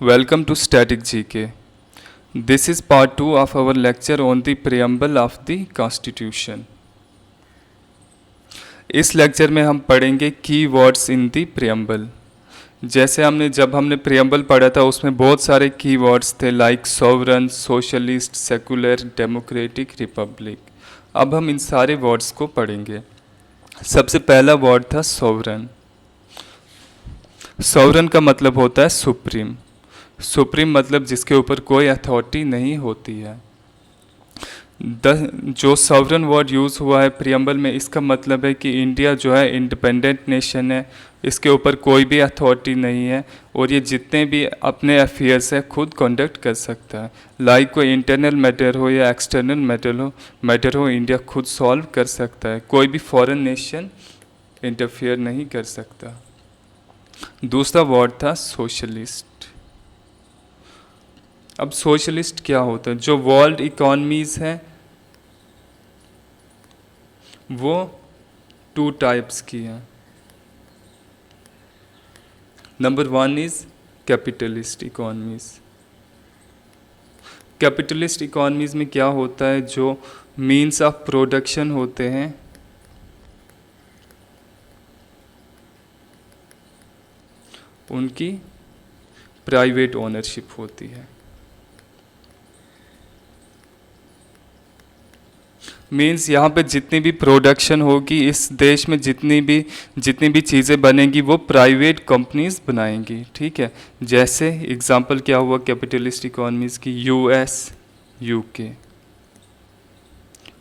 Welcome to Static GK. This is part 2 of our lecture on the preamble of the Constitution. इस lecture में हम पढ़ेंगे की words in the preamble. जैसे जब हमने preamble पढ़ा था उसमें बहुत सारे की वर्ड्स थे like sovereign, socialist, secular, democratic, republic. अब हम इन सारे वर्ड्स को पढ़ेंगे. सबसे पहला वर्ड था sovereign. sovereign का मतलब होता है सुप्रीम. सुप्रीम मतलब जिसके ऊपर कोई अथॉरिटी नहीं होती है. जो सॉवरन वर्ड यूज़ हुआ है प्रियम्बल में, इसका मतलब है कि इंडिया जो है इंडिपेंडेंट नेशन है, इसके ऊपर कोई भी अथॉरिटी नहीं है और ये जितने भी अपने अफेयर्स है खुद कंडक्ट कर सकता है. लाइक कोई इंटरनल मैटर हो या एक्सटर्नल मैटर हो इंडिया खुद सॉल्व कर सकता है. कोई भी फॉरेन नेशन इंटरफेयर नहीं कर सकता. दूसरा वर्ड था सोशलिस्ट. अब सोशलिस्ट क्या होता है? जो वर्ल्ड इकोनॉमीज़ हैं वो 2 टाइप्स की हैं. Number 1 is capitalist economies. Capitalist economies में क्या होता है? जो मीन्स ऑफ प्रोडक्शन होते हैं उनकी प्राइवेट ओनरशिप होती है. मीन्स यहाँ पे जितनी भी प्रोडक्शन होगी इस देश में, जितनी भी चीज़ें बनेंगी वो प्राइवेट कंपनीज बनाएंगी. ठीक है. जैसे एग्जांपल क्या हुआ कैपिटलिस्ट इकोनॉमीज़ की? यूएस, यूके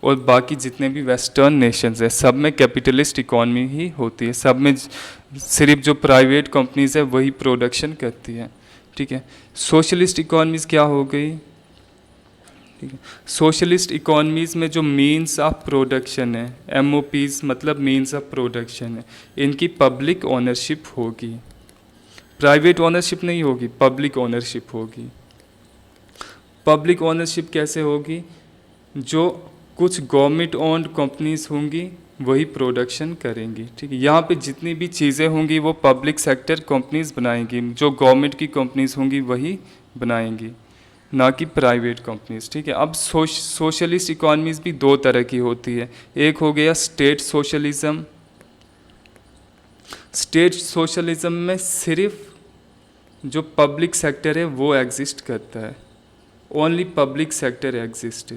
और बाकी जितने भी वेस्टर्न नेशंस हैं सब में कैपिटलिस्ट इकोनॉमी ही होती है. सब में सिर्फ जो प्राइवेट कंपनीज है वही प्रोडक्शन करती है. ठीक है. सोशलिस्ट इकोनॉमीज़ क्या हो गई? सोशलिस्ट इकोनॉमीज़ में जो मीन्स ऑफ प्रोडक्शन है, एमओपीज मतलब मीन्स ऑफ प्रोडक्शन है, इनकी पब्लिक ओनरशिप होगी. प्राइवेट ओनरशिप नहीं होगी, पब्लिक ओनरशिप होगी. पब्लिक ओनरशिप कैसे होगी? जो कुछ गवर्नमेंट ओन्ड कंपनीज होंगी वही प्रोडक्शन करेंगी. ठीक है. यहाँ पे जितनी भी चीज़ें होंगी वो पब्लिक सेक्टर कंपनीज बनाएंगी. जो गवर्नमेंट की कंपनीज होंगी वही बनाएंगी, ना कि प्राइवेट कंपनीज. ठीक है. अब सोशलिस्ट इकोनॉमीज़ भी 2 तरह की होती है. एक हो गया स्टेट सोशलिज्म. स्टेट सोशलिज्म में सिर्फ जो पब्लिक सेक्टर है वो एग्जिस्ट करता है. Only public sector exist.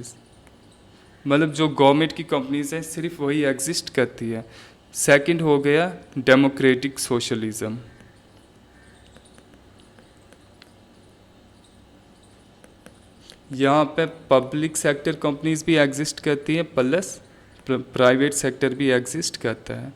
मतलब जो गवर्नमेंट की कंपनीज हैं सिर्फ वही एग्जिस्ट करती है. सेकंड हो गया डेमोक्रेटिक सोशलिज्म. यहाँ पे पब्लिक सेक्टर कंपनीज भी एग्जिस्ट करती हैं प्लस प्राइवेट सेक्टर भी एग्जिस्ट करता है.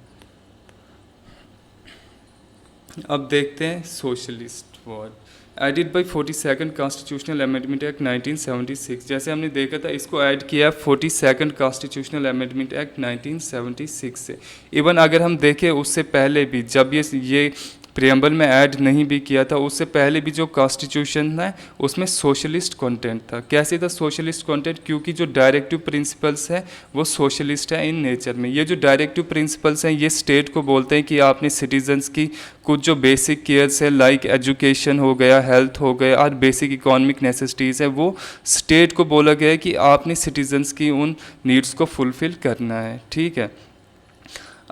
अब देखते हैं socialist word. Added by 42nd constitutional amendment act 1976. जैसे हमने देखा था इसको ऐड किया 42nd कॉन्स्टिट्यूशनल अमेंडमेंट एक्ट 1976 से. इवन अगर हम देखें उससे पहले भी जब ये प्रियम्बल में ऐड नहीं भी किया था, उससे पहले भी जो कॉन्स्टिट्यूशन है उसमें सोशलिस्ट कंटेंट था. कैसे था सोशलिस्ट कंटेंट? क्योंकि जो डायरेक्टिव प्रिंसिपल्स है वो सोशलिस्ट है इन नेचर में. ये जो डायरेक्टिव प्रिंसिपल्स हैं ये स्टेट को बोलते हैं कि आपने सिटीजन्स की कुछ जो बेसिक केयर्स है लाइक एजुकेशन हो गया, हेल्थ हो गया और बेसिक इकोनॉमिक नेसेसिटीज़ है वो स्टेट को बोला गया है कि आपने सिटीजन्स की उन नीड्स को फुलफ़िल करना है. ठीक है.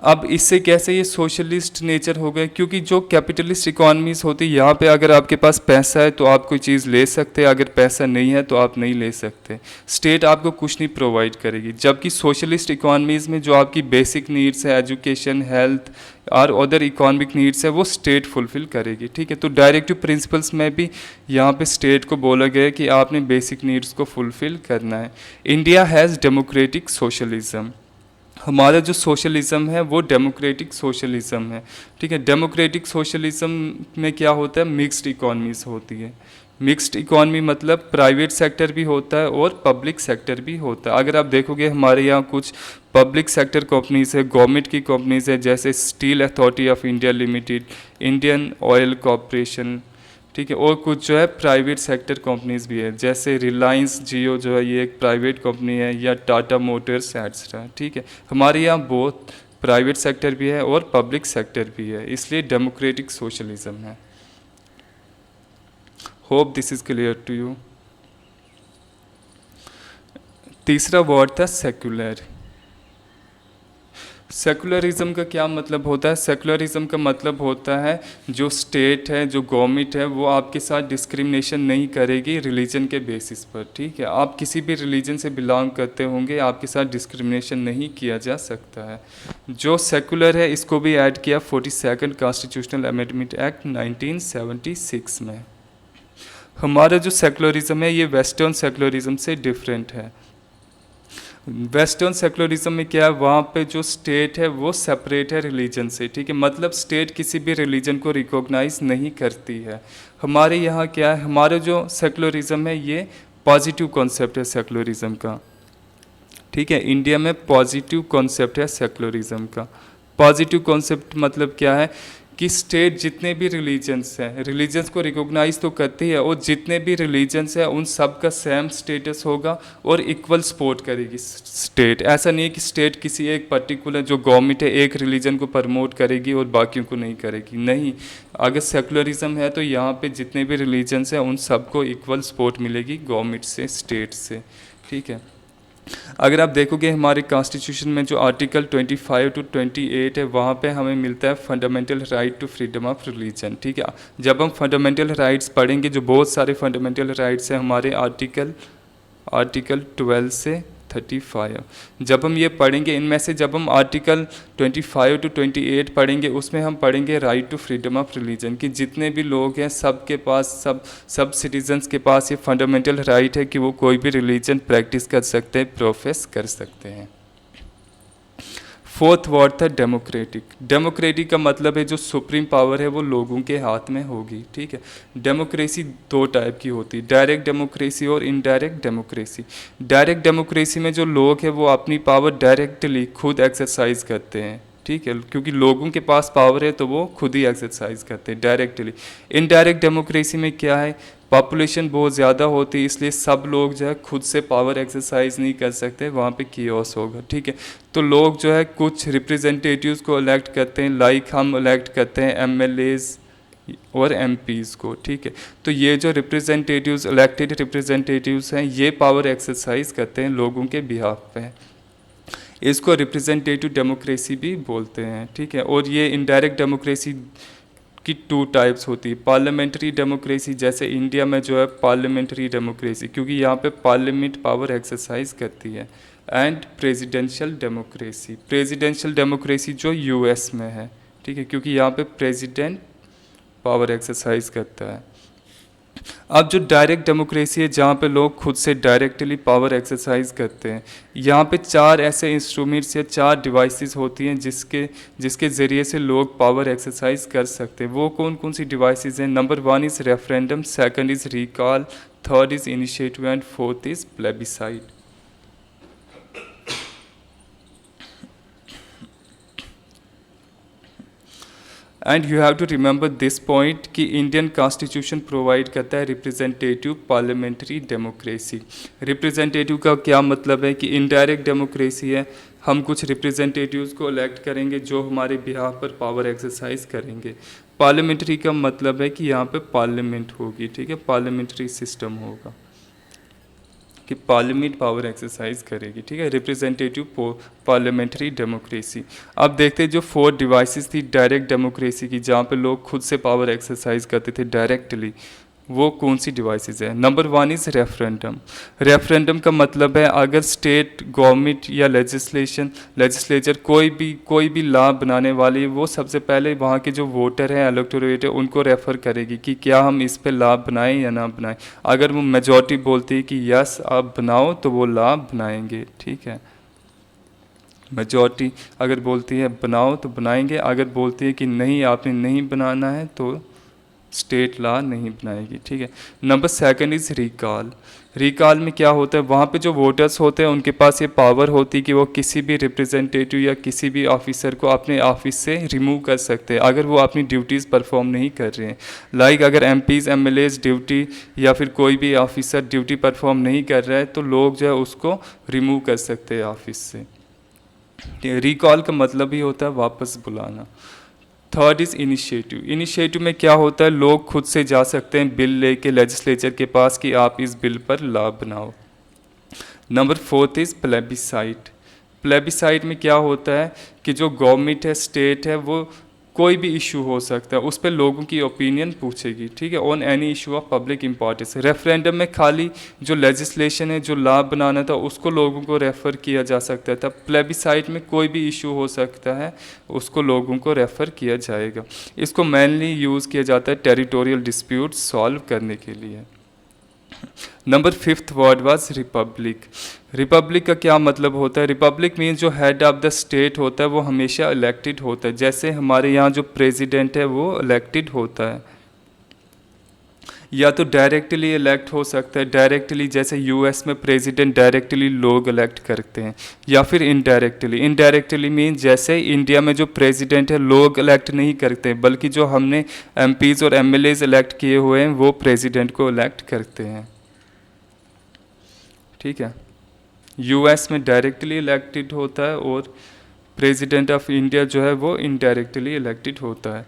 अब इससे कैसे ये सोशलिस्ट नेचर हो गया? क्योंकि जो कैपिटलिस्ट इकोनॉमीज़ होती है यहाँ पे अगर आपके पास पैसा है तो आप कोई चीज़ ले सकते हैं, अगर पैसा नहीं है तो आप नहीं ले सकते. स्टेट आपको कुछ नहीं प्रोवाइड करेगी. जबकि सोशलिस्ट इकोनॉमीज़ में जो आपकी बेसिक नीड्स है, एजुकेशन, हेल्थ और अदर इकोनॉमिक नीड्स है वो स्टेट फुलफ़िल करेगी. ठीक है. तो डायरेक्टिव प्रिंसिपल्स में भी यहाँ पे स्टेट को बोला गया है कि आपने बेसिक नीड्स को फुलफ़िल करना है. India has democratic socialism. हमारा जो सोशलिज़म है वो डेमोक्रेटिक सोशलिज़म है. ठीक है. डेमोक्रेटिक सोशलिज़म में क्या होता है? मिक्स्ड इकोनॉमीज़ होती है. मिक्स्ड इकोनॉमी मतलब प्राइवेट सेक्टर भी होता है और पब्लिक सेक्टर भी होता है. अगर आप देखोगे हमारे यहाँ कुछ पब्लिक सेक्टर कंपनीज है, गवर्नमेंट की कंपनीज है, जैसे steel authority of India limited, Indian oil corporation. ठीक है. और कुछ जो है प्राइवेट सेक्टर कंपनीज भी है, जैसे रिलायंस जियो जो है ये एक प्राइवेट कंपनी है, या टाटा मोटर्स एट्सट्रा. ठीक है. हमारे यहाँ बहुत प्राइवेट सेक्टर भी है और पब्लिक सेक्टर भी है, इसलिए डेमोक्रेटिक सोशलिज्म है. Hope this is clear to you. तीसरा वर्ड था सेक्युलर। सेकुलरिज्म का क्या मतलब होता है? सेकुलरिज्म का मतलब होता है जो स्टेट है, जो गवर्नमेंट है, वो आपके साथ डिस्क्रिमिनेशन नहीं करेगी रिलीजन के बेसिस पर, ठीक है। आप किसी भी रिलीजन से बिलोंग करते होंगे, आपके साथ डिस्क्रिमिनेशन नहीं किया जा सकता है। जो सेकुलर है इसको भी ऐड किया 42nd कॉन्स्टिट्यूशनल अमेंडमेंट एक्ट 1976 में। हमारा जो सेकुलरिज्म है ये वेस्टर्न सेकुलरिज्म से डिफरेंट है। वेस्टर्न सेकुलरिज्म में क्या है, वहाँ पे जो स्टेट है वो सेपरेट है रिलीजन से, ठीक है। मतलब स्टेट किसी भी रिलीजन को रिकॉग्नाइज नहीं करती है। हमारे यहाँ क्या है, हमारा जो सेकुलरिज्म है ये पॉजिटिव कॉन्सेप्ट है सेकुलरिज्म का, ठीक है। इंडिया में पॉजिटिव कॉन्सेप्ट है सेकुलरिज्म का। पॉजिटिव कॉन्सेप्ट मतलब क्या है कि स्टेट जितने भी रिलीजन्स हैं, रिलीजन्स को रिकॉग्नाइज तो करती है, और जितने भी रिलीजन्स हैं उन सब का सेम स्टेटस होगा और इक्वल सपोर्ट करेगी स्टेट। ऐसा नहीं है कि स्टेट किसी एक पर्टिकुलर जो गवर्नमेंट है एक रिलीजन को प्रमोट करेगी और बाकियों को नहीं करेगी, नहीं। अगर सेकुलरिज्म है तो यहाँ पे जितने भी रिलीजन्स हैं उन सबको इक्वल सपोर्ट मिलेगी गवर्नमेंट से, स्टेट से, ठीक है। अगर आप देखोगे हमारे कॉन्स्टिट्यूशन में जो आर्टिकल 25 to 28 है, वहाँ पे हमें मिलता है fundamental right to freedom of religion, ठीक है। जब हम फंडामेंटल राइट्स पढ़ेंगे, जो बहुत सारे फंडामेंटल राइट्स हैं हमारे आर्टिकल 12 से 35, जब हम ये पढ़ेंगे, इनमें से जब हम आर्टिकल 25 to 28 पढ़ेंगे, उसमें हम पढ़ेंगे right to freedom of religion, कि जितने भी लोग हैं सबके पास, सब सिटीजन्स के पास ये फंडामेंटल राइट है कि वो कोई भी रिलीजन प्रैक्टिस कर सकते हैं, प्रोफेस कर सकते हैं। फोर्थ वर्ड था डेमोक्रेटिक। डेमोक्रेटिक का मतलब है जो सुप्रीम पावर है वो लोगों के हाथ में होगी, ठीक है। डेमोक्रेसी दो टाइप की होती है, डायरेक्ट डेमोक्रेसी और इनडायरेक्ट डेमोक्रेसी। डायरेक्ट डेमोक्रेसी में जो लोग हैं वो अपनी पावर डायरेक्टली खुद एक्सरसाइज करते हैं, ठीक है, क्योंकि लोगों के पास पावर है तो वो खुद ही एक्सरसाइज करते हैं डायरेक्टली। इनडायरेक्ट डेमोक्रेसी में क्या है, पॉपुलेशन बहुत ज़्यादा होती है, इसलिए सब लोग जो है खुद से पावर एक्सरसाइज नहीं कर सकते, वहाँ पे कियोस होगा, ठीक है। तो लोग जो है कुछ रिप्रेजेंटेटिव्स को इलेक्ट करते हैं, लाइक हम इलेक्ट करते हैं एमएलएज और एमपीज़ को, ठीक है। तो ये जो रिप्रेजेंटेटिव्स, इलेक्टेड रिप्रेजेंटेटिव्स हैं, ये पावर एक्सरसाइज करते हैं लोगों के बिहाफ पे। इसको रिप्रेजेंटेटिव डेमोक्रेसी भी बोलते हैं, ठीक है। और ये इनडायरेक्ट डेमोक्रेसी की टू टाइप्स होती है, पार्लियामेंट्री डेमोक्रेसी, जैसे इंडिया में जो है पार्लियामेंट्री डेमोक्रेसी, क्योंकि यहाँ पे पार्लियामेंट पावर एक्सरसाइज करती है, and presidential democracy. Presidential democracy जो यूएस में है, ठीक है, क्योंकि यहाँ पे प्रेसिडेंट पावर एक्सरसाइज करता है। अब जो डायरेक्ट डेमोक्रेसी है, जहाँ पे लोग खुद से डायरेक्टली पावर एक्सरसाइज करते हैं, यहाँ पे चार ऐसे इंस्ट्रूमेंट्स या चार डिवाइसेस होती हैं जिसके ज़रिए से लोग पावर एक्सरसाइज कर सकते हैं। वो कौन कौन सी डिवाइसेस हैं? Number 1 is referendum, second is recall, third is initiative and fourth is plebiscite. And you have to remember this point कि इंडियन कॉन्स्टिट्यूशन प्रोवाइड करता है रिप्रेजेंटेटिव पार्लियामेंट्री डेमोक्रेसी। रिप्रेजेंटेटिव का क्या मतलब है कि इनडायरेक्ट डेमोक्रेसी है, हम कुछ रिप्रेजेंटेटिव्स को इलेक्ट करेंगे जो हमारे बिहाफ पर पावर एक्सरसाइज करेंगे। पार्लियामेंट्री का मतलब है कि यहाँ पे पार्लियामेंट होगी, ठीक है, पार्लियामेंट्री सिस्टम होगा कि पार्लियामेंट पावर एक्सरसाइज करेगी, ठीक है, रिप्रेजेंटेटिव पार्लियामेंट्री डेमोक्रेसी। अब देखते हैं जो 4 डिवाइसेस थी डायरेक्ट डेमोक्रेसी की, जहाँ पे लोग खुद से पावर एक्सरसाइज करते थे डायरेक्टली, वो कौन सी डिवाइसेस है? Number 1 is referendum. रेफरेंडम का मतलब है अगर स्टेट गवर्नमेंट या लेजिस्लेचर कोई भी लॉ बनाने वाली, वो सबसे पहले वहाँ के जो वोटर हैं, इलेक्टोरेट है, उनको रेफ़र करेगी कि क्या हम इस पे लॉ बनाएं या ना बनाएं। अगर वो मेजॉरिटी बोलती है कि यस आप बनाओ तो वो लॉ बनाएंगे, ठीक है। मेजॉरिटी अगर बोलती है बनाओ तो बनाएंगे, अगर बोलती है कि नहीं आपने नहीं बनाना है तो स्टेट लॉ नहीं बनाएगी, ठीक है। Number 2 is recall. रिकॉल में क्या होता है, वहाँ पे जो वोटर्स होते हैं उनके पास ये पावर होती है कि वो किसी भी रिप्रेजेंटेटिव या किसी भी ऑफिसर को अपने ऑफिस से रिमूव कर सकते हैं अगर वो अपनी ड्यूटीज़ परफॉर्म नहीं कर रहे हैं। लाइक अगर एमपीज़ एमएलएज ड्यूटी या फिर कोई भी ऑफिसर ड्यूटी परफॉर्म नहीं कर रहा है तो लोग जो है उसको रिमूव कर सकते हैं ऑफिस से। रिकॉल का मतलब ही होता है वापस बुलाना। Third is initiative. इनिशिएटिव में क्या होता है, लोग खुद से जा सकते हैं बिल लेके लेजिस्लेचर के पास कि आप इस बिल पर लॉ बनाओ। Number fourth is plebiscite. Plebiscite में क्या होता है कि जो गवर्नमेंट है, स्टेट है, वो कोई भी इशू हो सकता है, उस पर लोगों की ओपिनियन पूछेगी, ठीक है, on any issue of public importance. Referendum में खाली जो लेजिस्लेशन है, जो लॉ बनाना था, उसको लोगों को रेफ़र किया जा सकता था। प्लेबिसाइट में कोई भी इशू हो सकता है, उसको लोगों को रेफ़र किया जाएगा। इसको मेनली यूज़ किया जाता है टेरिटोरियल डिस्प्यूट सॉल्व करने के लिए। Number fifth word was Republic. Republic का क्या मतलब होता है? रिपब्लिक मीन्स जो हेड ऑफ द स्टेट होता है वो हमेशा इलेक्टेड होता है। जैसे हमारे यहाँ जो प्रेसिडेंट है वो इलेक्टेड होता है, या तो डायरेक्टली इलेक्ट हो सकता है, डायरेक्टली जैसे यूएस में प्रेसिडेंट डायरेक्टली लोग इलेक्ट करते हैं, या फिर इनडायरेक्टली। इनडायरेक्टली मीन जैसे इंडिया में जो प्रेसिडेंट है लोग इलेक्ट नहीं करते, बल्कि जो हमने एमपीज़ और एमएलएज इलेक्ट किए हुए हैं वो प्रेसिडेंट को इलेक्ट करते हैं, ठीक है। यूएस में डायरेक्टली इलेक्टेड होता है और प्रेसिडेंट ऑफ इंडिया जो है वो इनडायरेक्टली इलेक्टेड होता है।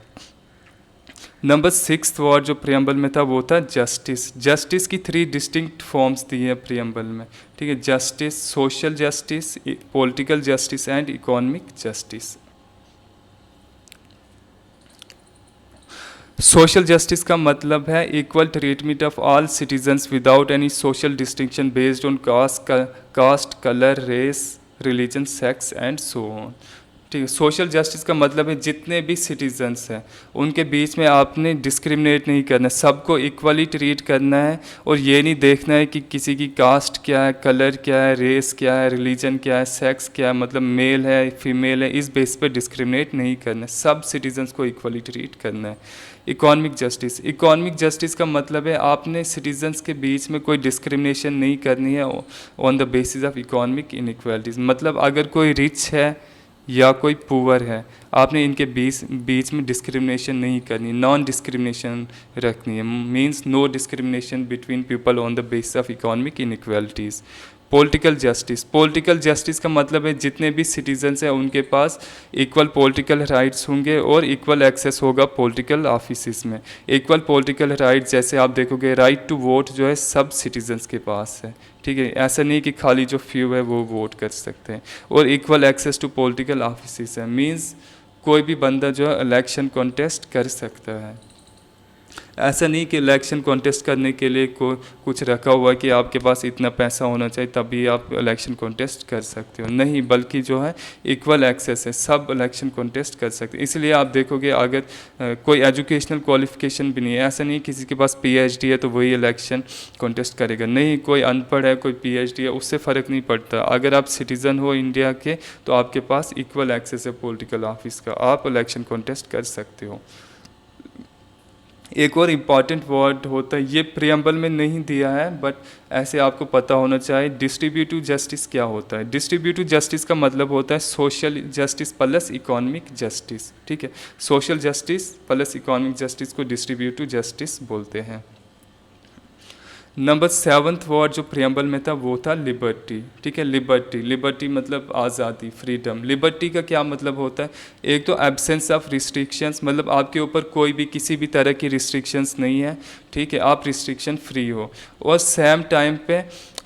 नंबर सिक्स्थ वर्ड जो प्रियम्बल में था वो था जस्टिस। जस्टिस की 3 डिस्टिंक्ट फॉर्म्स दी हैं प्रियम्बल में, ठीक है। Justice, social justice, political justice and economic justice. Social justice का मतलब है equal treatment of all citizens without any social distinction based on caste, colour, race, religion, sex and so on, ठीक है। Social justice का मतलब है जितने भी सिटीजन्स हैं उनके बीच में आपने डिस्क्रिमिनेट नहीं करना, सबको इक्वली ट्रीट करना है, और ये नहीं देखना है कि किसी की कास्ट क्या है, कलर क्या है, रेस क्या है, रिलीजन क्या है, सेक्स क्या है, मतलब मेल है, फीमेल है, इस बेस पर डिस्क्रिमिनेट नहीं करना है, सब सिटीजन्स को इक्वली ट्रीट करना है। Economic justice. इकोनॉमिक जस्टिस का मतलब है आपने सिटीजन्स के बीच में कोई डिस्क्रिमिनेशन नहीं करनी है on the basis of economic inequalities. मतलब अगर कोई रिच है या कोई पुअर है, आपने इनके बीच में डिस्क्रिमिनेशन नहीं करनी, नॉन डिस्क्रिमिनेशन रखनी है। Means no discrimination between people on the basis of economic inequalities. Political justice. Political justice का मतलब है जितने भी सिटीजन्स हैं उनके पास इक्वल पॉलिटिकल राइट्स होंगे और इक्वल एक्सेस होगा पॉलिटिकल ऑफिसेस में। इक्वल पॉलिटिकल राइट्स जैसे आप देखोगे राइट टू वोट जो है सब सिटीजन्स के पास है, ठीक है। ऐसा नहीं कि खाली जो फ्यू है वो वोट कर सकते हैं। और equal access to political offices है, मींस कोई भी बंदा जो है इलेक्शन कॉन्टेस्ट कर सकता है। ऐसा नहीं कि इलेक्शन कॉन्टेस्ट करने के लिए कुछ रखा हुआ है कि आपके पास इतना पैसा होना चाहिए तभी आप इलेक्शन कॉन्टेस्ट कर सकते हो, नहीं, बल्कि जो है इक्वल एक्सेस है, सब इलेक्शन कॉन्टेस्ट कर सकते हैं। इसलिए आप देखोगे अगर कोई एजुकेशनल क्वालिफिकेशन भी नहीं है, ऐसा नहीं किसी के पास पीएचडी है तो वही इलेक्शन कॉन्टेस्ट करेगा, नहीं, कोई अनपढ़ है, कोई पीएचडी है, उससे फ़र्क नहीं पड़ता। अगर आप सिटीज़न हो इंडिया के तो आपके पास इक्वल एक्सेस है पॉलिटिकल ऑफिस का, आप इलेक्शन कॉन्टेस्ट कर सकते हो। एक और इम्पॉर्टेंट वर्ड होता है, ये प्रियम्बल में नहीं दिया है बट ऐसे आपको पता होना चाहिए, डिस्ट्रीब्यूटिव जस्टिस क्या होता है। डिस्ट्रीब्यूटिव जस्टिस का मतलब होता है social justice plus economic justice, ठीक है। Social justice plus economic justice को डिस्ट्रीब्यूटिव जस्टिस बोलते हैं। नंबर 7th वर्ड जो प्रियम्बल में था वो था लिबर्टी, ठीक है। लिबर्टी मतलब आज़ादी, फ्रीडम। लिबर्टी का क्या मतलब होता है? एक तो एब्सेंस ऑफ रिस्ट्रिक्शंस, मतलब आपके ऊपर कोई भी किसी भी तरह की रिस्ट्रिक्शंस नहीं है, ठीक है, आप रिस्ट्रिक्शन फ्री हो। और सेम टाइम पे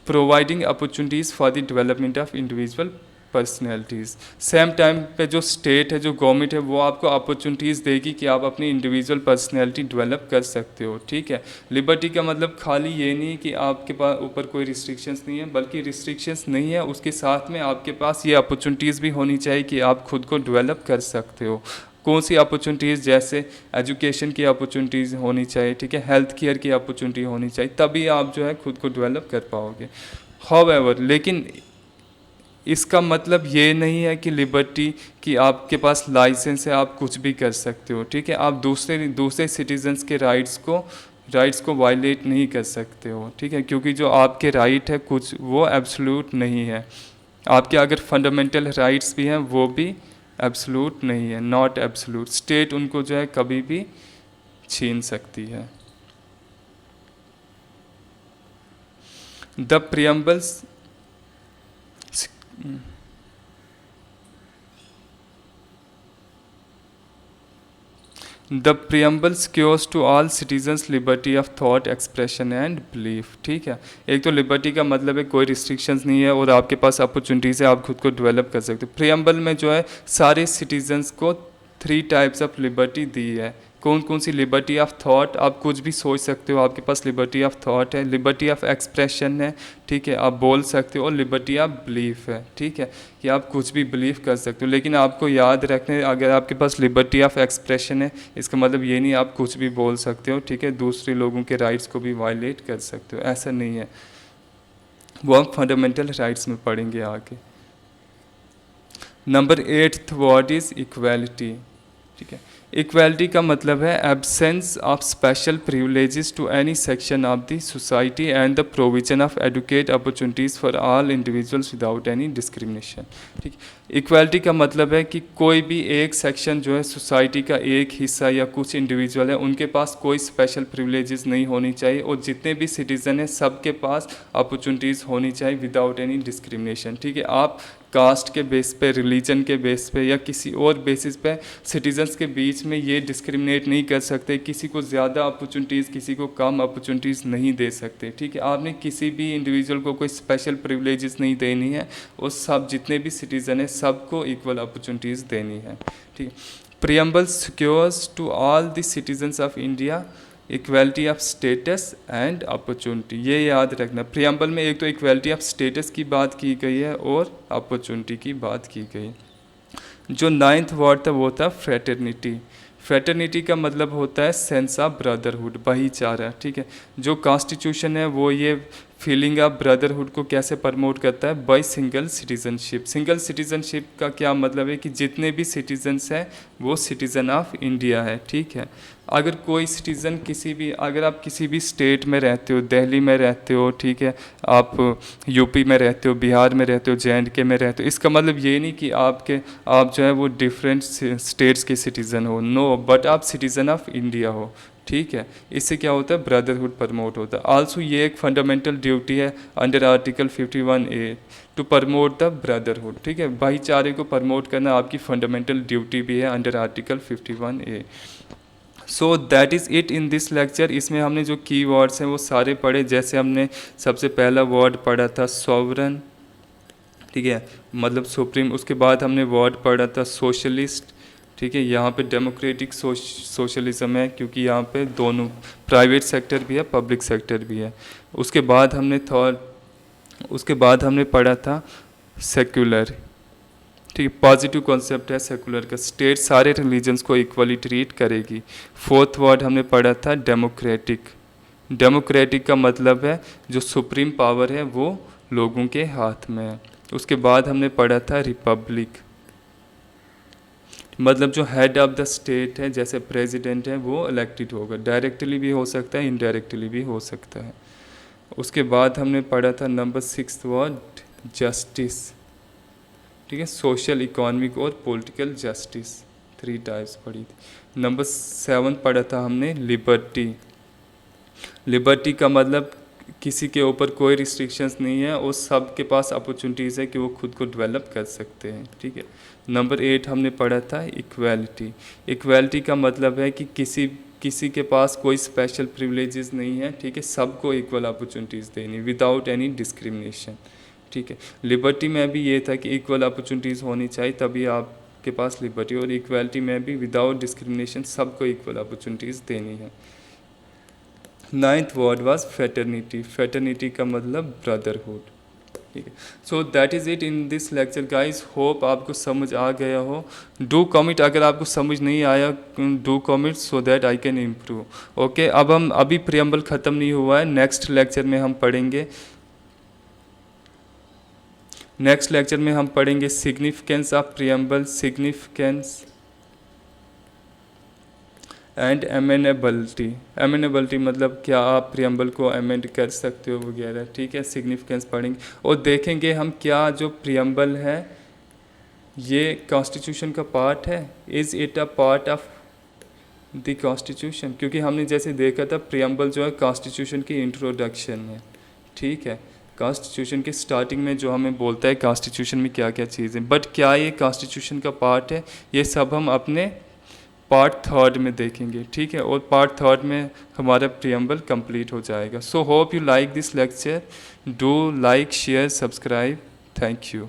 providing opportunities for the development of individual personalities. Same time पे जो स्टेट है, जो गवर्नमेंट है, वो आपको अपॉर्चुनिटीज़ देगी कि आप अपनी इंडिविजुअल पर्सनैलिटी डेवलप कर सकते हो, ठीक है। लिबर्टी का मतलब खाली ये नहीं कि आपके पास ऊपर कोई रिस्ट्रिक्शंस नहीं है, बल्कि रिस्ट्रिक्शंस नहीं है उसके साथ में आपके पास ये अपॉर्चुनिटीज़ भी होनी चाहिए कि आप खुद को डेवलप कर सकते हो। कौन सी अपॉर्चुनिटीज़? जैसे एजुकेशन की अपॉर्चुनिटीज़ होनी चाहिए, ठीक है, हेल्थ केयर की अपॉर्चुनिटी होनी चाहिए, तभी आप जो है खुद को डेवलप कर पाओगे। हाउएवर, लेकिन इसका मतलब ये नहीं है कि लिबर्टी कि आपके पास लाइसेंस है आप कुछ भी कर सकते हो, ठीक है। आप दूसरे सिटीजन्स के राइट्स को वायलेट नहीं कर सकते हो, ठीक है, क्योंकि जो आपके राइट है कुछ वो एब्सोल्यूट नहीं है। आपके अगर फंडामेंटल राइट्स भी हैं वो भी एब्सोल्यूट नहीं है, नॉट एब्सोल्यूट। स्टेट उनको जो है कभी भी छीन सकती है। The preambles the preamble secures to all citizens liberty of thought expression and belief. ठीक है, एक तो लिबर्टी का मतलब है कोई रिस्ट्रिक्शंस नहीं है और आपके पास अपॉर्चुनिटीज़ है, आप खुद को डेवलप कर सकते हो। प्रियम्बल में जो है सारे सिटीजन्स को 3 टाइप्स ऑफ लिबर्टी दी है। कौन कौन सी? लिबर्टी ऑफ थॉट, आप कुछ भी सोच सकते हो, आपके पास लिबर्टी ऑफ थॉट है। लिबर्टी ऑफ एक्सप्रेशन है, ठीक है, आप बोल सकते हो। और लिबर्टी ऑफ बिलीफ है, ठीक है, कि आप कुछ भी बिलीव कर सकते हो। लेकिन आपको याद रखने, अगर आपके पास लिबर्टी ऑफ एक्सप्रेशन है, इसका मतलब ये नहीं आप कुछ भी बोल सकते हो, ठीक है, दूसरे लोगों के राइट्स को भी वायलेट कर सकते हो, ऐसा नहीं है। वो हम फंडामेंटल राइट्स में पढ़ेंगे आगे। Number 8th word is equality. ठीक है, इक्वालिटी का मतलब है absence of special privileges to any section of the society and the provision of adequate opportunities for all individuals without any discrimination. ठीक, इक्वालिटी का मतलब है कि कोई भी एक सेक्शन जो है सोसाइटी का एक हिस्सा या कुछ इंडिविजुअल है, उनके पास कोई स्पेशल प्रिविलेजेस नहीं होनी चाहिए और जितने भी सिटीज़न हैं सबके पास अपॉर्चुनिटीज़ होनी चाहिए विदाउट एनी डिस्क्रिमिनेशन। ठीक है, आप कास्ट के बेस पे, रिलीजन के बेस पे या किसी और बेसिस पे सिटीजन्स के बीच में ये डिस्क्रिमिनेट नहीं कर सकते, किसी को ज़्यादा अपॉर्चुनिटीज़ किसी को कम अपॉर्चुनिटीज़ नहीं दे सकते। ठीक है, आपने किसी भी इंडिविजुअल को कोई स्पेशल प्रिविलेजेस नहीं देनी है और सब जितने भी सिटीज़न हैं सबको इक्वल अपॉर्चुनिटीज़ देनी है। ठीक है, preamble secures to all the citizens of India equality of status and opportunity. ये याद रखना, प्रियम्बल में एक तो इक्वालिटी ऑफ स्टेटस की बात की गई है और अपॉर्चुनिटी की बात की गई। जो 9th वर्ड था वो था फ्रेटर्निटी। फ्रेटर्निटी का मतलब होता है सेंस ऑफ ब्रदरहुड, भाईचारा। ठीक है, जो कॉन्स्टिट्यूशन है वो ये फीलिंग ऑफ ब्रदरहुड को कैसे प्रमोट करता है? By single citizenship. Single citizenship का क्या मतलब है कि जितने भी सिटीजन्स हैं वो सिटीज़न ऑफ इंडिया है। ठीक है, अगर कोई सिटीज़न किसी भी, अगर आप किसी भी स्टेट में रहते हो, दिल्ली में रहते हो, ठीक है, आप यूपी में रहते हो, बिहार में रहते हो, JNK में रहते हो, इसका मतलब ये नहीं कि आप जो है वो डिफरेंट स्टेट्स के सिटीज़न हो, नो, बट आप सिटीज़न ऑफ इंडिया हो। ठीक है, इससे क्या होता है? ब्रदरहुड प्रमोट होता है। आल्सो ये एक फंडामेंटल ड्यूटी है under article 51A to promote the brotherhood. ठीक है, भाईचारे को प्रमोट करना आपकी फंडामेंटल ड्यूटी भी है under article 51A। So that is it in this lecture. इसमें हमने जो की वर्ड्स हैं वो सारे पढ़े। जैसे हमने सबसे पहला वर्ड पढ़ा था सॉवरन, ठीक है, मतलब सुप्रीम। उसके बाद हमने वर्ड पढ़ा था सोशलिस्ट। ठीक है, यहाँ पे डेमोक्रेटिक सोशलिज्म है क्योंकि यहाँ पे दोनों प्राइवेट सेक्टर भी है, पब्लिक सेक्टर भी है। उसके बाद हमने पढ़ा था सेक्युलर। ठीक है, पॉजिटिव कॉन्सेप्ट है सेकुलर का, स्टेट सारे रिलीजन्स को इक्वली ट्रीट करेगी। 4th वर्ड हमने पढ़ा था डेमोक्रेटिक। डेमोक्रेटिक का मतलब है जो सुप्रीम पावर है वो लोगों के हाथ में है। उसके बाद हमने पढ़ा था रिपब्लिक, मतलब जो हेड ऑफ द स्टेट है, जैसे प्रेसिडेंट है, वो इलेक्टेड होगा, डायरेक्टली भी हो सकता है, इनडायरेक्टली भी हो सकता है। उसके बाद हमने पढ़ा था नंबर 6th वर्ड जस्टिस। ठीक है, सोशल, इकोनॉमिक और पॉलिटिकल जस्टिस, 3 टाइप्स पढ़ी थी। नंबर 7 पढ़ा था हमने लिबर्टी। लिबर्टी का मतलब किसी के ऊपर कोई रिस्ट्रिक्शंस नहीं है और सब के पास अपॉर्चुनिटीज़ है कि वो खुद को डेवलप कर सकते हैं। ठीक है, नंबर 8 हमने पढ़ा था इक्वालिटी। इक्वालिटी का मतलब है कि किसी के पास कोई स्पेशल प्रिविलेजेस नहीं है। ठीक है, सबको इक्वल अपॉर्चुनिटीज़ देनी विदाउट एनी डिस्क्रिमिनेशन। ठीक है, लिबर्टी में भी ये था कि इक्वल अपॉर्चुनिटीज़ होनी चाहिए तभी आपके पास लिबर्टी, और इक्वालिटी में भी विदाउट डिस्क्रिमिनेशन सबको इक्वल अपॉर्चुनिटीज़ देनी है। 9th word was fraternity. Fraternity का मतलब ब्रदरहुड। ठीक है, so that is it in this lecture guys. Hope आपको समझ आ गया हो। डू कमेंट अगर आपको समझ नहीं आया, do comment so that I can improve. Okay, अब हम अभी प्रियम्बल ख़त्म नहीं हुआ है, नेक्स्ट लेक्चर में हम पढ़ेंगे significance of preamble, significance and amenability. Amenability मतलब क्या आप प्रियम्बल को अमेंड कर सकते हो वगैरह। ठीक है, सिग्निफिकेंस पढ़ेंगे और देखेंगे हम क्या जो प्रियम्बल है ये कॉन्स्टिट्यूशन का पार्ट है, is it a part of the constitution. क्योंकि हमने जैसे देखा था प्रियम्बल जो है कॉन्स्टिट्यूशन की इंट्रोडक्शन है। ठीक है, कॉन्स्टिट्यूशन के स्टार्टिंग में जो हमें बोलता है कॉन्स्टिट्यूशन में क्या क्या चीज़ें, बट क्या ये कॉन्स्टिट्यूशन का पार्ट है, ये सब हम अपने पार्ट थर्ड में देखेंगे, ठीक है, और पार्ट थर्ड में हमारा प्रियम्बल कंप्लीट हो जाएगा. So hope you like this lecture. Do like, share, subscribe. Thank you.